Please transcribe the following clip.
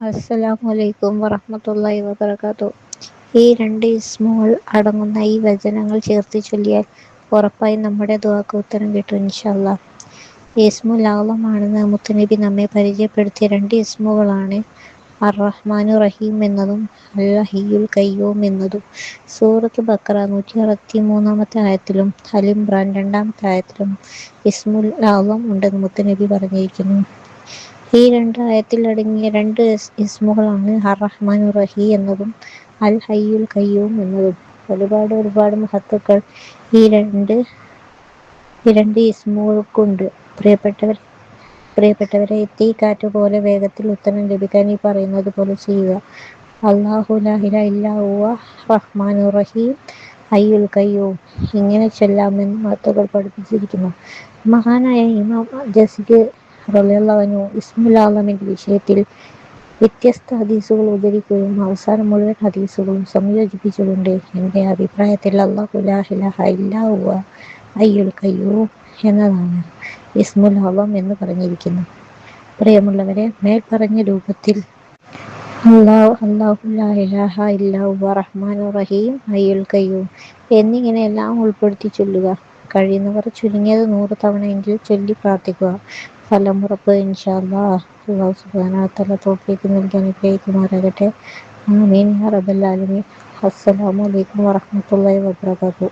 അസ്സലാമു അലൈക്കും വറഹ്മത്തുള്ളാഹി വബറകാതുഹു. ഈ രണ്ട് ഇസ്മുകൾ അടങ്ങുന്ന ഈ വചനങ്ങൾ ചേർത്ത് ചൊല്ലിയാൽ ഉറപ്പായും നമ്മുടെ ദുആക്ക് ഉത്തരം കിട്ടും ഇൻഷാ അല്ലാഹ്. ഇസ്മുൽ ആളമാണെന്ന് മുത്തുനബി നമ്മെ പരിചയപ്പെടുത്തിയ രണ്ട് ഇസ്മുകളാണ് അർ-റഹ്മാനു റഹീം എന്നതും അൽ ഹയ്യുൽ ഖയ്യൂം എന്നതും. സൂറത്ത് ബഖറ 163 ആയത്തിലും അൽ ഇംറാൻ 2 ആയത്തിലും ഇസ്മുൽ ആളം ഉണ്ടെന്ന് മുത്തുനബി പറഞ്ഞിരിക്കുന്നു. ഈ ആയത്തിൽ അടങ്ങിയ രണ്ട് ഇസ്മുകളാണ് അർ-റഹ്മാനു റഹീം എന്നതും അൽ ഹയ്യുൽ ഖയ്യൂം എന്നതും. ഒരുപാട് മഹത്തുക്കൾ ഈ രണ്ട് ഇസ്മുകൾക്കുണ്ട്. പ്രിയപ്പെട്ടവരെ, എത്തിക്കാറ്റ് പോലെ വേഗത്തിൽ ഉത്തരം ലഭിക്കാൻ ഈ പറയുന്നത് പോലെ ചെയ്യുക. അല്ലാഹു ലാ ഇലാഹ ഇല്ലാ ഹുവ റഹ്മാനുർ റഹീം ഹയ്യുൽ ഖയ്യൂം. ഇങ്ങനെ ചൊല്ലാമെന്ന് മഹത്തുക്കൾ പഠിപ്പിച്ചിരിക്കുന്നു. മഹാനായ ഇമാം ജസ്രി റളിയല്ലാഹു അൻഹു ഇസ്മുൽ ആളമിന്റെ വിഷയത്തിൽ വ്യത്യസ്ത ഹദീസുകൾ ഉദ്ധരിക്കുകയും അവസാനം മുഴുവൻ ഹദീസുകളും സംയോജിപ്പിച്ചുകൊണ്ട് എന്റെ അഭിപ്രായത്തിൽ അല്ലാഹു ലാ ഇലാഹ ഇല്ലാ ഹുവ ഹയ്യുൽ ഖയ്യൂം എന്നതാണ് ഇസ്മുൽ ആളം എന്ന് പറഞ്ഞിരിക്കുന്നു. പ്രിയമുള്ളവരെ, മേൽപ്പറഞ്ഞ രൂപത്തിൽ അല്ലാഹു ലാ ഇലാഹ ഇല്ലാ ഹുവ റഹ്മാനുർ റഹീം ഹയ്യുൽ ഖയ്യൂം എന്നിങ്ങനെ എല്ലാം ഉൾപ്പെടുത്തി ചൊല്ലുക. കഴിയുന്നവർ ചുരുങ്ങിയത് 100 തവണയെങ്കിലും ചൊല്ലി പ്രാർത്ഥിക്കുക. ഫലം ഉറപ്പ് ഇൻഷാ അല്ലാഹ്. അല്ലാഹു സുബ്ഹാനഹു വ തആല തൗഫീഖ് നൽകി അനുഗ്രഹിക്കുമാറാകട്ടെ. ആമീൻ യാ റബ്ബൽ ആലമീൻ. അസ്സലാമു അലൈക്കും വറഹ്മത്തുള്ളാഹി വബറകാതുഹു.